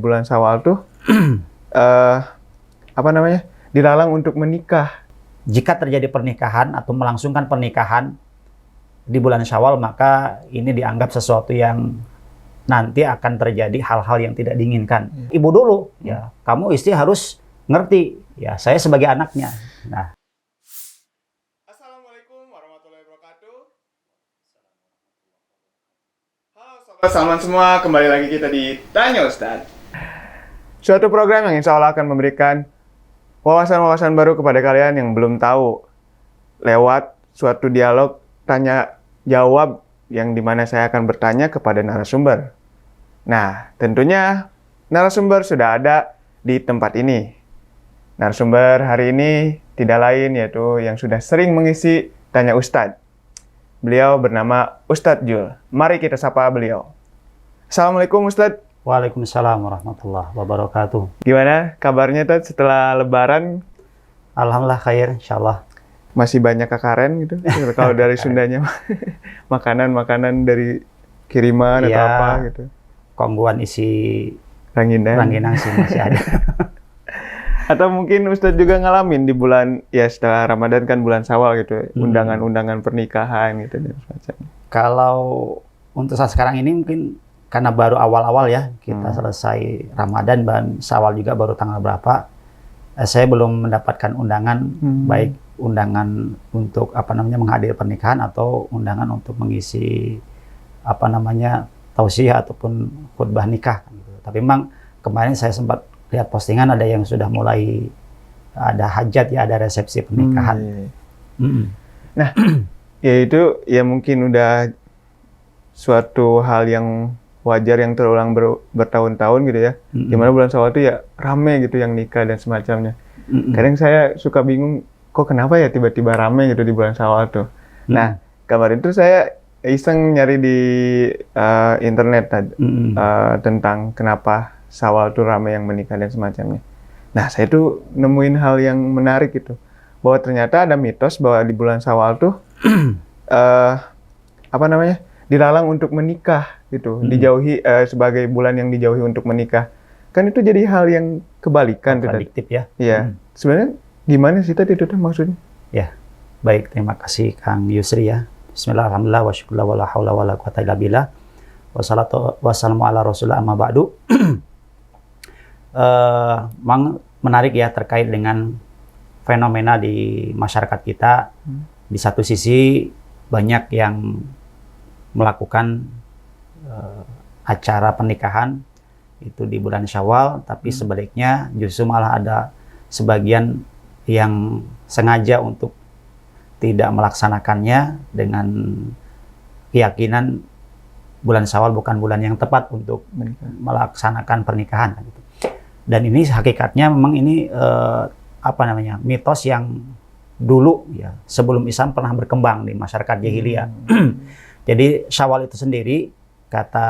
bulan Syawal tuh dilarang untuk menikah. Jika terjadi pernikahan atau melangsungkan pernikahan di bulan Syawal, maka ini dianggap sesuatu yang nanti akan terjadi hal-hal yang tidak diinginkan. Ibu dulu, ya, kamu istri harus ngerti, ya, saya sebagai anaknya. Nah. Assalamualaikum warahmatullahi wabarakatuh. Halo sobat Salman semua, kembali lagi kita di Tanya Ustadz. Suatu program yang insya Allah akan memberikan wawasan-wawasan baru kepada kalian yang belum tahu lewat suatu dialog tanya jawab yang dimana saya akan bertanya kepada narasumber. Nah, tentunya narasumber sudah ada di tempat ini. Narasumber hari ini tidak lain yaitu yang sudah sering mengisi Tanya Ustadz. Beliau bernama Ustadz Jul. Mari kita sapa beliau. Assalamualaikum Ustadz. Waalaikumsalam warahmatullahi wabarakatuh. Gimana kabarnya Tad setelah Lebaran? Alhamdulillah khair, insyaallah. Masih banyak kakaren gitu? Kalau dari Sundanya makanan-makanan dari kiriman atau apa gitu? Kongguan isi Ranginang sih masih ada. Atau mungkin Ustadz juga ngalamin di bulan, ya setelah Ramadan kan bulan Syawal gitu, undangan-undangan pernikahan gitu dan semacamnya. Kalau untuk saat sekarang ini mungkin karena baru awal-awal ya, kita selesai Ramadan dan Syawal juga baru tanggal berapa, saya belum mendapatkan undangan, baik undangan untuk menghadiri pernikahan atau undangan untuk mengisi tausiah ataupun khutbah nikah. Gitu. Tapi memang kemarin saya sempat lihat postingan ada yang sudah mulai ada hajat ya, ada resepsi pernikahan. Nah, ya itu ya mungkin udah suatu hal yang wajar yang terulang bertahun-tahun gitu ya. Dimana bulan Syawal itu ya rame gitu yang nikah dan semacamnya. Kadang saya suka bingung, kok kenapa ya tiba-tiba rame gitu di bulan Syawal tuh. Nah, kemarin tuh saya iseng nyari di internet tentang kenapa Syawal tuh ramai yang menikah dan semacamnya. Nah, saya tuh nemuin hal yang menarik gitu. Bahwa ternyata ada mitos bahwa di bulan Syawal tuh dilarang untuk menikah gitu. Dijauhi sebagai bulan yang dijauhi untuk menikah. Kan itu jadi hal yang kebalikan tuh. Kontradiktif ya. Iya. Sebenarnya gimana sih tadi itu tuh maksudnya? Ya. Baik, terima kasih Kang Yusri ya. Bismillah, alhamdulillah, wa syukurlah, wa la hawla wa la quwata illa billah. Wassalatu wassalamu ala rasulillah amma ba'du. Memang menarik ya terkait dengan fenomena di masyarakat kita. Di satu sisi banyak yang melakukan acara pernikahan itu di bulan Syawal, tapi sebaliknya justru malah ada sebagian yang sengaja untuk tidak melaksanakannya dengan keyakinan bulan Syawal bukan bulan yang tepat untuk melaksanakan pernikahan. Gitu. Dan ini hakikatnya memang ini mitos yang dulu ya sebelum Islam pernah berkembang di masyarakat jahiliyah. Jadi Syawal itu sendiri kata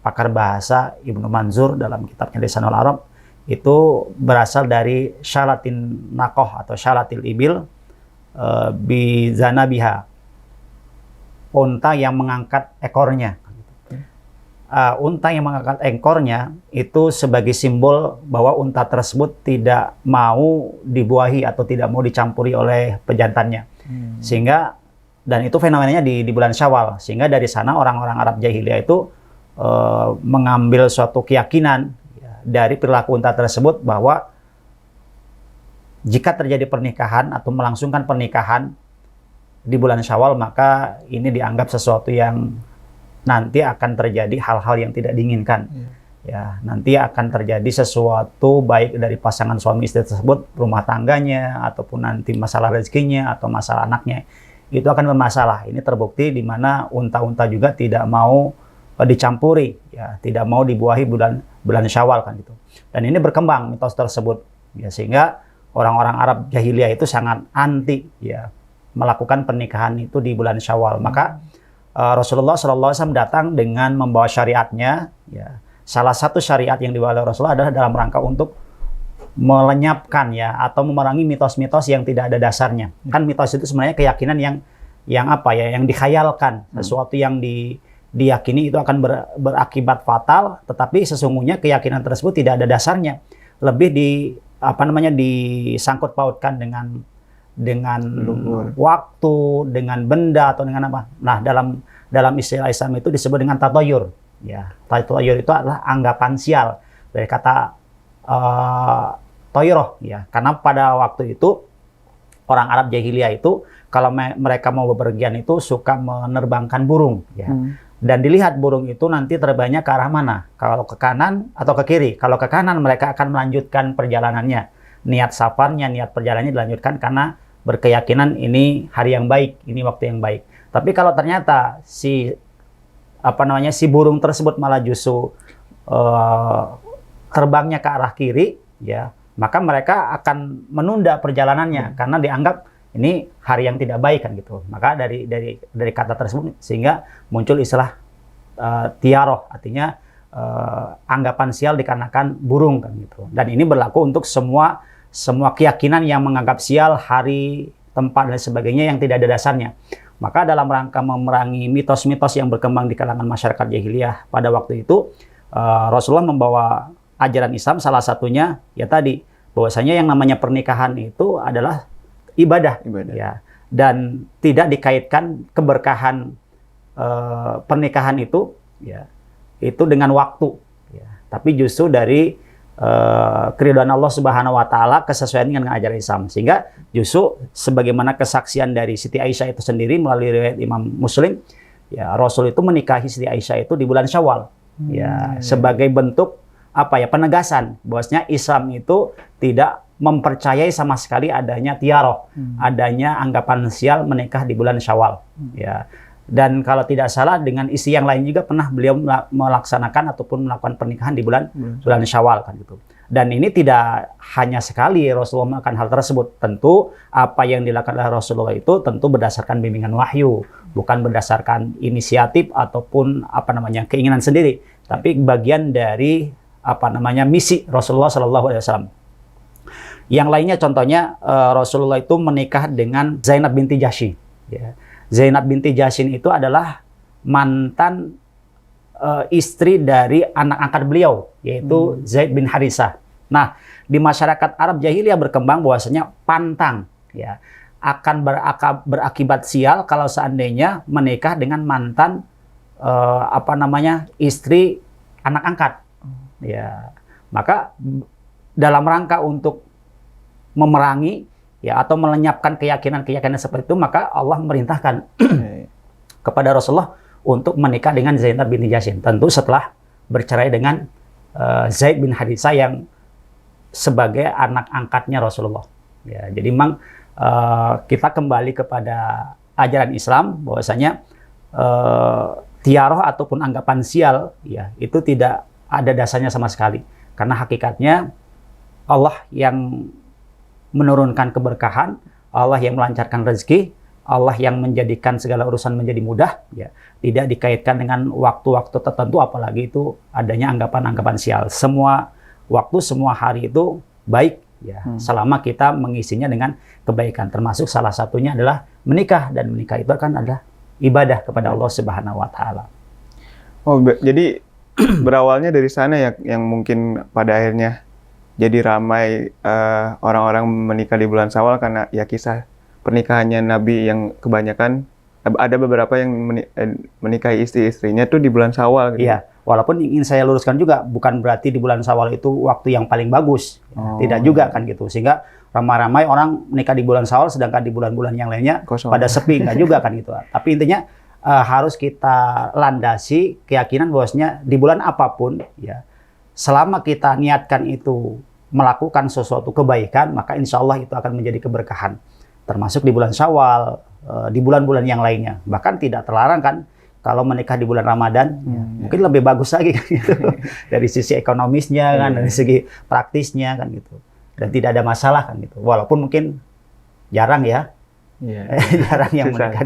pakar bahasa Ibnu Manzur dalam kitabnya Lisanul Arab itu berasal dari syaratin naqoh atau syaratil ibil bizanabiha, unta yang mengangkat ekornya. Unta yang mengangkat ekornya itu sebagai simbol bahwa unta tersebut tidak mau dibuahi atau tidak mau dicampuri oleh pejantannya. Sehingga, dan itu fenomenanya di bulan Syawal. Sehingga dari sana orang-orang Arab jahiliyah itu mengambil suatu keyakinan ya, dari perilaku unta tersebut bahwa jika terjadi pernikahan atau melangsungkan pernikahan di bulan Syawal, maka ini dianggap sesuatu yang nanti akan terjadi hal-hal yang tidak diinginkan. Ya, nanti akan terjadi sesuatu baik dari pasangan suami istri tersebut, rumah tangganya, ataupun nanti masalah rezekinya atau masalah anaknya. Itu akan bermasalah. Ini terbukti di mana unta-unta juga tidak mau dicampuri, ya, tidak mau dibuahi bulan Syawal kan gitu. Dan ini berkembang mitos tersebut. Ya, sehingga orang-orang Arab jahiliyah itu sangat anti ya melakukan pernikahan itu di bulan Syawal. Maka Rasulullah SAW datang dengan membawa syariatnya. Ya. Salah satu syariat yang dibawa oleh Rasulullah adalah dalam rangka untuk melenyapkan ya atau memerangi mitos-mitos yang tidak ada dasarnya. Kan mitos itu sebenarnya keyakinan yang dikhayalkan, sesuatu yang diyakini itu akan berakibat fatal, tetapi sesungguhnya keyakinan tersebut tidak ada dasarnya. Lebih disangkut pautkan dengan waktu, dengan benda atau dengan apa. Nah, dalam istilah Islam itu disebut dengan tatoyur. Ya, tatoyur itu adalah anggapan sial dari kata toyroh, ya. Karena pada waktu itu orang Arab jahiliyah itu kalau mereka mau bepergian itu suka menerbangkan burung, ya. Dan dilihat burung itu nanti terbangnya ke arah mana. Kalau ke kanan atau ke kiri. Kalau ke kanan mereka akan melanjutkan perjalanannya. Niat safarnya, niat perjalanannya dilanjutkan karena berkeyakinan ini hari yang baik, ini waktu yang baik. Tapi kalau ternyata si burung tersebut malah justru terbangnya ke arah kiri, ya, maka mereka akan menunda perjalanannya karena dianggap ini hari yang tidak baik, kan gitu. Maka dari kata tersebut sehingga muncul istilah tiaroh, artinya anggapan sial dikarenakan burung, kan gitu. Dan ini berlaku untuk semua keyakinan yang menganggap sial hari, tempat dan sebagainya yang tidak ada dasarnya. Maka dalam rangka memerangi mitos-mitos yang berkembang di kalangan masyarakat jahiliyah pada waktu itu, Rasulullah membawa ajaran Islam, salah satunya ya tadi bahwasanya yang namanya pernikahan itu adalah ibadah. Ya, dan tidak dikaitkan keberkahan pernikahan itu, ya, itu dengan waktu, ya, tapi justru dari keridhaan Allah Subhanahu Wa Taala, kesesuaian dengan ajaran Islam. Sehingga justru sebagaimana kesaksian dari Siti Aisyah itu sendiri melalui riwayat Imam Muslim, ya, Rasul itu menikahi Siti Aisyah itu di bulan Syawal, ya, sebagai bentuk penegasan bahwasanya Islam itu tidak mempercayai sama sekali adanya tiaroh, adanya anggapan sial menikah di bulan Syawal, ya. Dan kalau tidak salah dengan isi yang lain juga pernah beliau melaksanakan ataupun melakukan pernikahan di bulan Syawal, kan gitu. Dan ini tidak hanya sekali Rasulullah melakukan hal tersebut. Tentu apa yang dilakukan oleh Rasulullah itu tentu berdasarkan bimbingan wahyu, bukan berdasarkan inisiatif ataupun keinginan sendiri, tapi bagian dari misi Rasulullah SAW. Yang lainnya contohnya Rasulullah itu menikah dengan Zainab binti Jahsy. Ya. Zainab binti Jahsy itu adalah mantan istri dari anak angkat beliau, yaitu Zaid bin Harithah. Nah, di masyarakat Arab jahiliyah berkembang bahwasanya pantang, ya, akan berakibat sial kalau seandainya menikah dengan mantan istri anak angkat. Ya, maka dalam rangka untuk memerangi, ya, atau melenyapkan keyakinan seperti itu, maka Allah memerintahkan kepada Rasulullah untuk menikah dengan Zainab binti Jahsy. Tentu setelah bercerai dengan Zaid bin Harithah yang sebagai anak angkatnya Rasulullah. Ya, jadi memang kita kembali kepada ajaran Islam bahwasanya tiaroh ataupun anggapan sial, ya, itu tidak ada dasarnya sama sekali. Karena hakikatnya Allah yang menurunkan keberkahan, Allah yang melancarkan rezeki, Allah yang menjadikan segala urusan menjadi mudah, ya. Tidak dikaitkan dengan waktu-waktu tertentu, apalagi itu adanya anggapan-anggapan sial. Semua waktu, semua hari itu baik, ya, selama kita mengisinya dengan kebaikan. Termasuk salah satunya adalah menikah, dan menikah itu kan adalah ibadah kepada Allah Subhanahu Wa Taala. Oh, jadi berawalnya dari sana ya, yang mungkin pada akhirnya jadi ramai orang-orang menikah di bulan Syawal karena ya kisah pernikahannya Nabi yang kebanyakan ada beberapa yang menikahi istri-istrinya tuh di bulan Syawal. Gitu. Iya, walaupun ingin saya luruskan juga bukan berarti di bulan Syawal itu waktu yang paling bagus, tidak juga kan gitu. Sehingga ramai-ramai orang menikah di bulan Syawal sedangkan di bulan-bulan yang lainnya pada sepi, nggak juga kan gitu. Tapi intinya harus kita landasi keyakinan bahwasanya di bulan apapun, ya, selama kita niatkan itu melakukan sesuatu kebaikan, maka insya Allah itu akan menjadi keberkahan. Termasuk di bulan Syawal, di bulan-bulan yang lainnya. Bahkan tidak terlarang kan kalau menikah di bulan Ramadan, mungkin lebih bagus lagi kan gitu. Dari sisi ekonomisnya kan, dari segi praktisnya kan gitu. Dan tidak ada masalah kan gitu. Walaupun mungkin jarang ya. Jarang yang menikah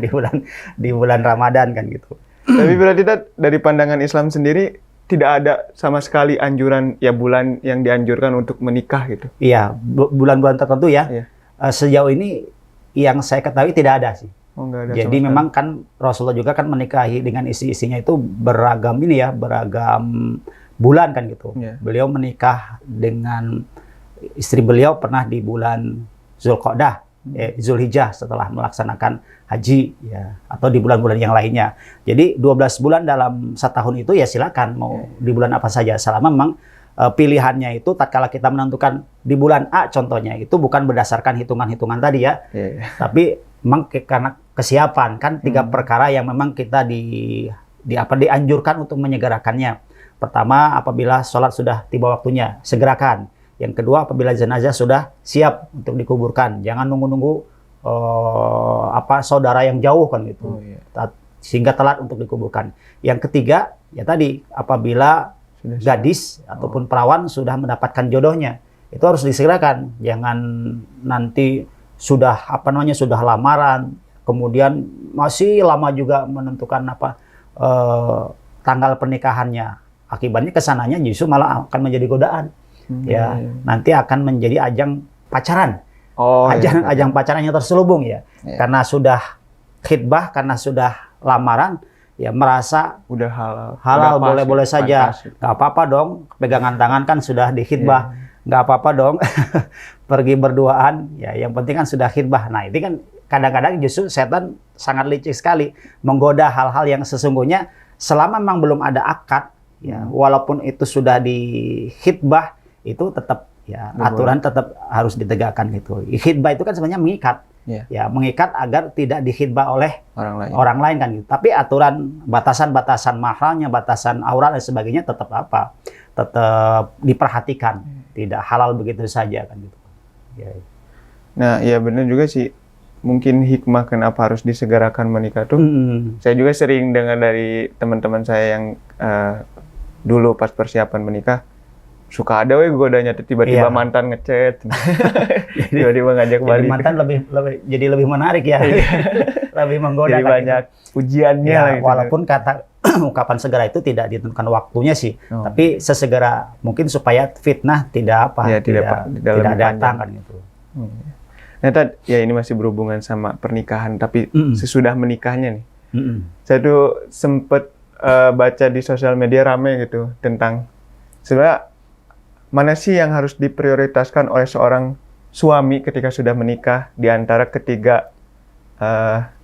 di bulan Ramadan kan gitu. Tapi berarti dari pandangan Islam sendiri tidak ada sama sekali anjuran ya bulan yang dianjurkan untuk menikah gitu. Iya, bulan-bulan tertentu ya. Sejauh ini yang saya ketahui tidak ada sih. Oh, nggak ada Jadi sama sekali. memang kan Rasulullah juga kan menikahi dengan istri-istrinya itu beragam ini ya, beragam bulan kan gitu. Iya. Beliau menikah dengan istri beliau pernah di bulan Zulqa'dah, Zulhijjah setelah melaksanakan haji ya, atau di bulan-bulan yang lainnya. Jadi 12 bulan dalam setahun itu ya silakan mau di bulan apa saja, selama memang pilihannya itu tatkala kita menentukan di bulan A contohnya itu bukan berdasarkan hitungan-hitungan tadi ya, Iya. tapi memang karena kesiapan kan tiga perkara yang memang kita dianjurkan untuk menyegerakannya. Pertama, apabila sholat sudah tiba waktunya, segerakan. Yang kedua, apabila jenazah sudah siap untuk dikuburkan, jangan nunggu-nunggu saudara yang jauh kan gitu, Oh, iya. sehingga telat untuk dikuburkan. Yang ketiga, ya tadi apabila Sudah gadis ataupun perawan sudah mendapatkan jodohnya, itu harus disegerakan. Jangan nanti sudah sudah lamaran, kemudian masih lama juga menentukan tanggal pernikahannya. Akibatnya kesananya justru malah akan menjadi godaan. Ya, nanti akan menjadi ajang pacaran. Oh, Ajang pacaran yang terselubung ya. Iya. Karena sudah khitbah, karena sudah lamaran, ya merasa udah halal udah pas, boleh-boleh saja. pantas. Nggak apa-apa dong, pegangan tangan kan sudah di khitbah. Nggak apa-apa dong, pergi berduaan. Ya, yang penting kan sudah khitbah. Nah, itu kan kadang-kadang justru setan sangat licik sekali menggoda hal-hal yang sesungguhnya selama memang belum ada akad, ya walaupun itu sudah di khitbah, itu tetap ya aturan tetap harus ditegakkan gitu. Khitbah itu kan sebenarnya mengikat. Ya, mengikat agar tidak dikhitbah oleh orang lain kan gitu. Tapi aturan batasan-batasan mahalnya, batasan aurat dan sebagainya tetap tetap diperhatikan. Tidak halal begitu saja kan gitu. Ya. Nah, ya benar juga sih. Mungkin hikmah kenapa harus disegerakan menikah tuh. Saya juga sering dengar dari teman-teman saya yang dulu pas persiapan menikah, suka ada godanya tiba-tiba mantan ngechat, tiba-tiba ngajak balik. Mantan jadi lebih menarik ya, lebih menggoda. Jadi banyak ujiannya ya, lah gitu. Walaupun kata ungkapan segera itu tidak ditentukan waktunya sih, tapi sesegera mungkin supaya fitnah tidak datang kan gitu. Nah, ya ini masih berhubungan sama pernikahan, tapi sesudah menikahnya nih, saya tuh sempet baca di sosial media rame gitu tentang sebenarnya mana sih yang harus diprioritaskan oleh seorang suami ketika sudah menikah di antara ketiga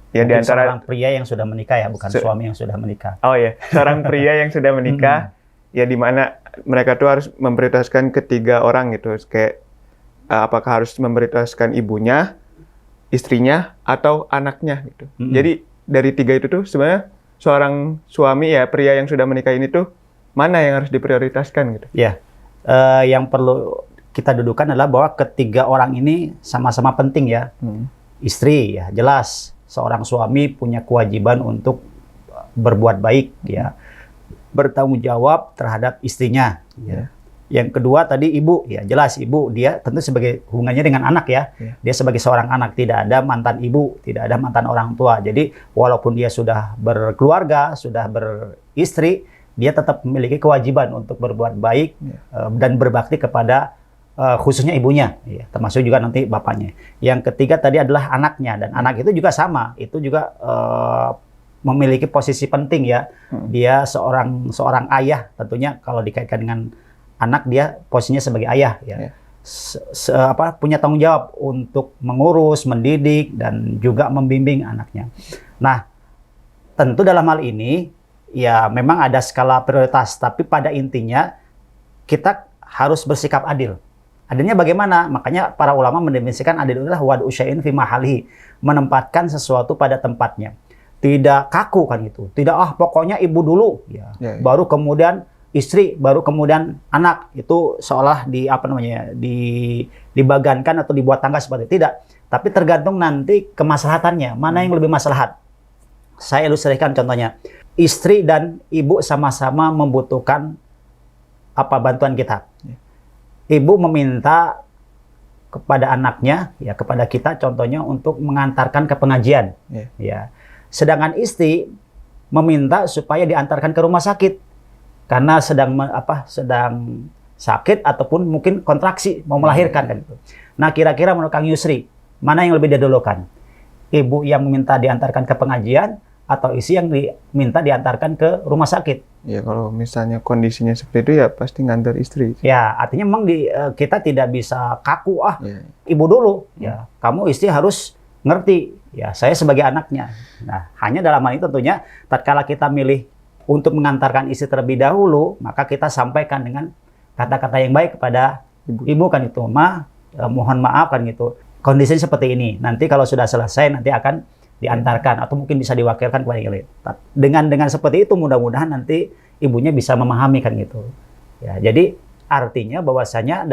di antara seorang pria yang sudah menikah ya, bukan suami yang sudah menikah. Oh ya, seorang pria yang sudah menikah ya, di mana mereka tuh harus memprioritaskan ketiga orang gitu, kayak apakah harus memprioritaskan ibunya, istrinya, atau anaknya gitu. Jadi dari tiga itu tuh sebenarnya seorang suami ya, pria yang sudah menikah ini tuh mana yang harus diprioritaskan gitu? Ya. Yang perlu kita dudukan adalah bahwa ketiga orang ini sama-sama penting ya. Istri ya jelas, seorang suami punya kewajiban untuk berbuat baik ya, bertanggung jawab terhadap istrinya ya. Yang kedua tadi ibu ya, jelas ibu, dia tentu sebagai hubungannya dengan anak ya. Dia sebagai seorang anak, tidak ada mantan ibu, tidak ada mantan orang tua. Jadi walaupun dia sudah berkeluarga, sudah beristri, dia tetap memiliki kewajiban untuk berbuat baik dan berbakti kepada khususnya ibunya, ya, termasuk juga nanti bapaknya. Yang ketiga tadi adalah anaknya, dan anak itu juga sama, itu juga memiliki posisi penting ya. Dia seorang ayah, tentunya kalau dikaitkan dengan anak dia posisinya sebagai ayah ya. Punya tanggung jawab untuk mengurus, mendidik dan juga membimbing anaknya. Nah, tentu dalam hal ini ya memang ada skala prioritas, tapi pada intinya kita harus bersikap adil. Adilnya bagaimana? Makanya para ulama mendefinisikan adil adalah wad'u syai'in fi mahalihi, menempatkan sesuatu pada tempatnya. Tidak kaku kan itu. Tidak pokoknya ibu dulu ya. Baru kemudian istri, baru kemudian anak. Itu seolah dibagankan atau dibuat tangga seperti itu. Tidak. Tapi tergantung nanti kemaslahatannya, mana yang lebih maslahat. Saya ilustrasikan contohnya. Istri dan ibu sama-sama membutuhkan bantuan kita. Ibu meminta kepada anaknya, ya kepada kita contohnya untuk mengantarkan ke pengajian. Ya. Sedangkan istri meminta supaya diantarkan ke rumah sakit karena sedang sakit ataupun mungkin kontraksi mau melahirkan kan itu. Nah, kira-kira menurut Kang Yusri, mana yang lebih didahulukan? ibu yang meminta diantarkan ke pengajian atau istri yang diminta diantarkan ke rumah sakit. Ya kalau misalnya kondisinya seperti itu ya pasti ngantar istri. Ya, artinya memang kita tidak bisa kaku, Ya. ibu dulu. Ya, kamu istri harus ngerti. Ya, saya sebagai anaknya. Nah, hanya dalam hal itu tentunya tatkala kita milih untuk mengantarkan istri terlebih dahulu, maka kita sampaikan dengan kata-kata yang baik kepada ibu kan itu. Mohon maaf kan gitu. Kondisinya seperti ini. Nanti kalau sudah selesai nanti akan diantarkan atau mungkin bisa diwakilkan kepada yang lain. Dengan seperti itu mudah-mudahan nanti ibunya bisa memahami kan gitu. Ya, jadi artinya bahwasanya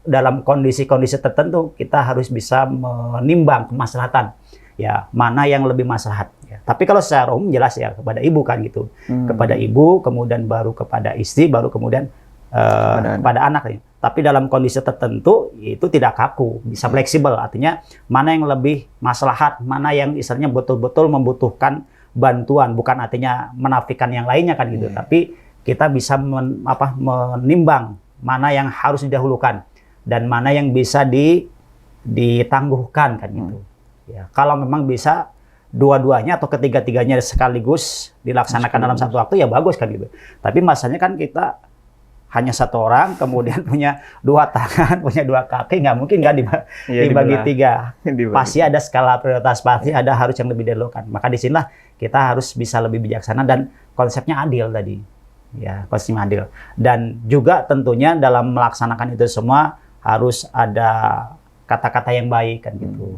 dalam kondisi-kondisi tertentu kita harus bisa menimbang kemaslahatan. Ya, mana yang lebih maslahat. Ya. Tapi kalau secara umum jelas ya kepada ibu kan gitu. Kepada ibu, kemudian baru kepada istri, baru kemudian kepada anak. Ya. Tapi dalam kondisi tertentu itu tidak kaku, bisa fleksibel. Artinya mana yang lebih maslahat, mana yang istilahnya betul-betul membutuhkan bantuan, bukan artinya menafikan yang lainnya kan gitu. Tapi kita bisa menimbang mana yang harus didahulukan dan mana yang bisa ditangguhkan kan gitu. Ya, kalau memang bisa dua-duanya atau ketiga-tiganya sekaligus dilaksanakan dalam satu waktu ya bagus kan gitu. Tapi masanya kan kita hanya satu orang, kemudian punya dua tangan, punya dua kaki, nggak mungkin kan dibagi tiga. Pasti ada skala prioritas, pasti ada harus yang lebih didahulukan. Maka di sinilah kita harus bisa lebih bijaksana dan konsepnya adil tadi. Ya, konsepnya adil. Dan juga tentunya dalam melaksanakan itu semua harus ada kata-kata yang baik kan gitu.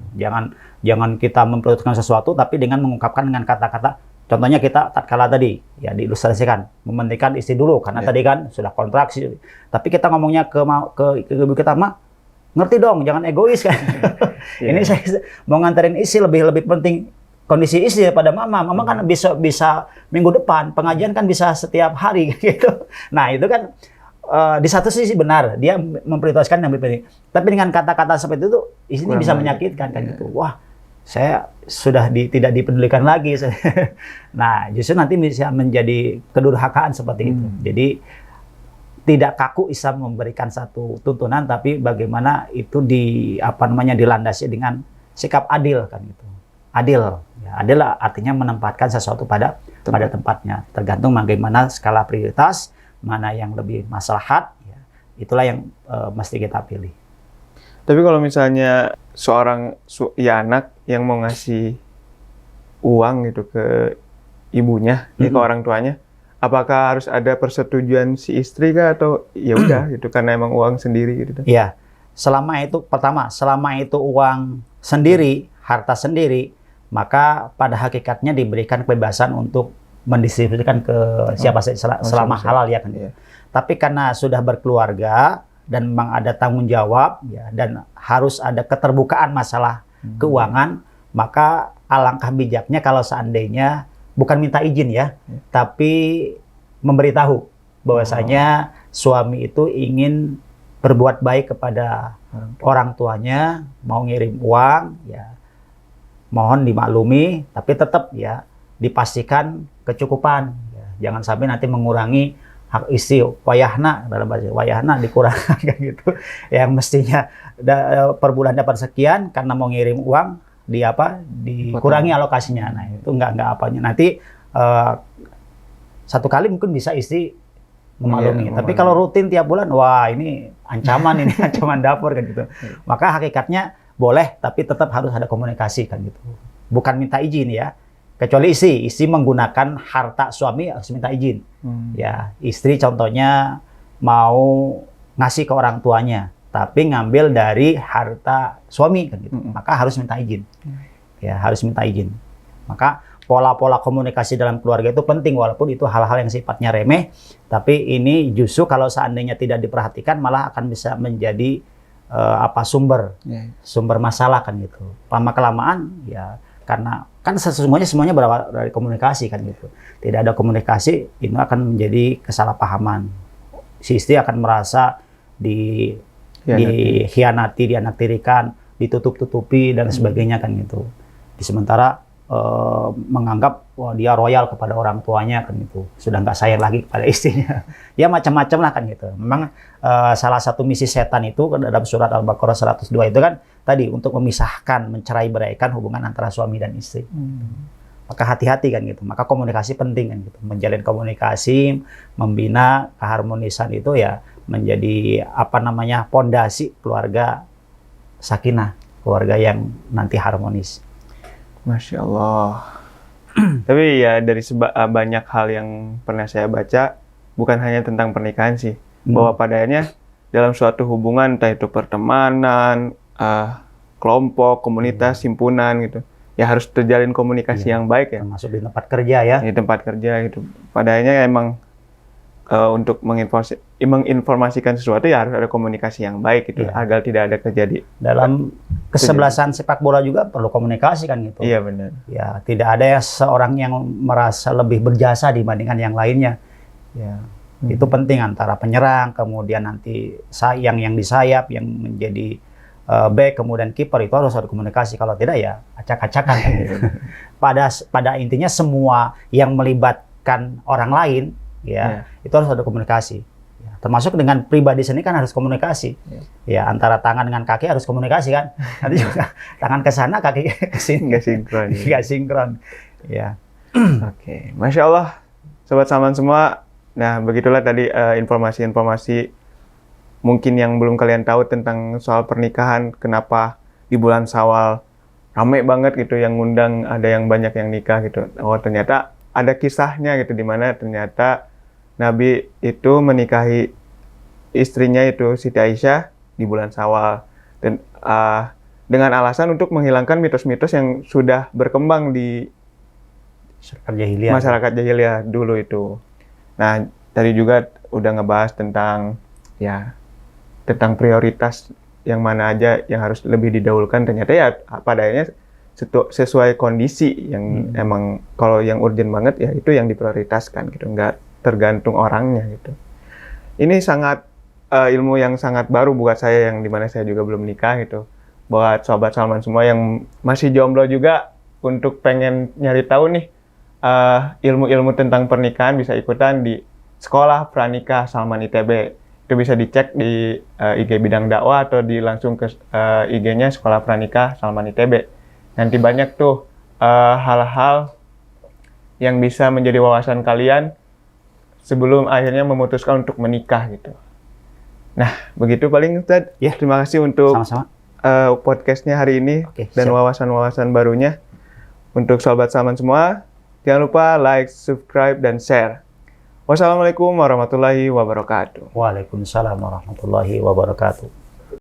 Jangan kita memprioritaskan sesuatu tapi dengan mengungkapkan dengan kata-kata. Contohnya kita tatkala tadi ya diilustrasikan mementingkan istri dulu karena tadi kan sudah kontraksi. Tapi kita ngomongnya ke ibu kita, "Ma, ngerti dong, jangan egois kan." Ini saya mau nganterin istri lebih penting kondisi istri daripada mama. Mama kan bisa minggu depan, pengajian kan bisa setiap hari gitu. Nah, itu kan di satu sisi benar, dia memprioritaskan yang lebih penting. Tapi dengan kata-kata seperti itu istri bisa menyakitkan kan gitu. Wah, saya sudah tidak dipedulikan lagi. Nah, justru nanti bisa menjadi kedurhakaan seperti itu. Jadi tidak kaku Islam memberikan satu tuntunan, tapi bagaimana itu dilandasi dengan sikap adil kan gitu. Adil, ya, adil artinya menempatkan sesuatu pada tempatnya. Tergantung bagaimana skala prioritas, mana yang lebih maslahat, ya, itulah yang mesti kita pilih. Tapi kalau misalnya seorang anak yang mau ngasih uang gitu ke ibunya, ke orang tuanya, apakah harus ada persetujuan si istri kah atau ya udah gitu karena emang uang sendiri gitu? Iya, selama itu uang sendiri, harta sendiri, maka pada hakikatnya diberikan kebebasan untuk mendistribusikan ke siapa saja selama halal ya kan. Iya. Tapi karena sudah berkeluarga dan memang ada tanggung jawab ya dan harus ada keterbukaan masalah keuangan, maka alangkah bijaknya kalau seandainya bukan minta izin ya, tapi memberitahu bahwasanya suami itu ingin berbuat baik kepada orang tuanya, mau ngirim uang ya mohon dimaklumi, tapi tetap ya dipastikan kecukupan ya. Jangan sampai nanti mengurangi hak istri, wayahna dalam bahasa wayahna dikurangkan kan gitu. Yang mestinya per bulan dapat sekian karena mau ngirim uang dikurangi alokasinya. Nah, itu enggak apanya. Nanti satu kali mungkin bisa istri memaklumi. Tapi kalau rutin tiap bulan, wah ini ancaman ini ancaman dapur kan gitu. Maka hakikatnya boleh, tapi tetap harus ada komunikasi kan gitu. Bukan minta izin ya. Kecuali istri menggunakan harta suami harus minta izin. Ya, istri contohnya mau ngasih ke orang tuanya, tapi ngambil dari harta suami kan gitu. Maka harus minta izin. Ya, harus minta izin. Maka pola-pola komunikasi dalam keluarga itu penting walaupun itu hal-hal yang sifatnya remeh, tapi ini justru kalau seandainya tidak diperhatikan malah akan bisa menjadi sumber masalah kan gitu. Lama-kelamaan ya karena kan semuanya berawal dari komunikasi kan gitu. Tidak ada komunikasi, ini akan menjadi kesalahpahaman. Si istri akan merasa dikhianati, dianaktirikan, ditutup-tutupi dan sebagainya kan gitu. Sementara menganggap wah dia royal kepada orang tuanya kan gitu, sudah nggak sayang lagi kepada istrinya. Ya macam-macam lah kan gitu. Memang salah satu misi setan itu dalam surat Al-Baqarah 102 itu kan tadi untuk memisahkan, mencerai-beraikan hubungan antara suami dan istri. Maka hati-hati kan gitu. Maka komunikasi penting kan gitu. Menjalin komunikasi, membina keharmonisan itu ya menjadi pondasi keluarga sakinah, keluarga yang nanti harmonis. Masya Allah. Tapi ya dari banyak hal yang pernah saya baca, bukan hanya tentang pernikahan sih, bahwa padanya dalam suatu hubungan, entah itu pertemanan, kelompok, komunitas, himpunan gitu, ya harus terjalin komunikasi yang baik ya. Termasuk di tempat kerja ya. Di tempat kerja gitu. Padanya emang untuk menginformasikan sesuatu ya harus ada komunikasi yang baik gitu, agar tidak ada terjadi. Dalam kesebelasan sepak bola juga perlu komunikasi kan gitu. Iya benar. Ya tidak ada ya seorang yang merasa lebih berjasa dibandingkan yang lainnya. Ya itu penting antara penyerang, kemudian nanti yang di sayap, yang menjadi back, kemudian kiper itu harus ada komunikasi. Kalau tidak ya acak-acakan kan gitu. Pada intinya semua yang melibatkan orang lain itu harus ada komunikasi. Ya, termasuk dengan pribadi sendiri kan harus komunikasi. Ya antara tangan dengan kaki harus komunikasi kan. Nanti juga tangan ke sana, kaki ke sini nggak sinkron. Nggak sinkron. Ya. Oke, Masya Allah, Sobat Salman semua. Nah, begitulah tadi informasi-informasi mungkin yang belum kalian tahu tentang soal pernikahan. Kenapa di bulan Syawal rame banget gitu yang ngundang, ada yang banyak yang nikah gitu. Oh ternyata ada kisahnya gitu, di mana ternyata Nabi itu menikahi istrinya itu Siti Aisyah di bulan Syawal, dan dengan alasan untuk menghilangkan mitos-mitos yang sudah berkembang di masyarakat jahiliyah dulu itu. Nah, tadi juga udah ngebahas tentang prioritas yang mana aja yang harus lebih didahulukan. Ternyata ya padanya sesuai kondisi yang emang kalau yang urgent banget ya itu yang diprioritaskan gitu, nggak tergantung orangnya gitu. Ini sangat ilmu yang sangat baru buat saya, yang dimana saya juga belum nikah gitu. Buat Sobat Salman semua yang masih jomblo juga, untuk pengen nyari tahu nih ilmu-ilmu tentang pernikahan, bisa ikutan di Sekolah Pranikah Salman ITB. Itu bisa dicek di IG Bidang Dakwah atau langsung ke IG-nya Sekolah Pranikah Salman ITB. Nanti banyak tuh hal-hal yang bisa menjadi wawasan kalian sebelum akhirnya memutuskan untuk menikah gitu. Nah, begitu paling Ustadz. Ya. Terima kasih untuk podcastnya hari ini. Dan wawasan-wawasan barunya. Untuk Sobat Salman semua, jangan lupa like, subscribe, dan share. Wassalamualaikum warahmatullahi wabarakatuh. Waalaikumsalam warahmatullahi wabarakatuh.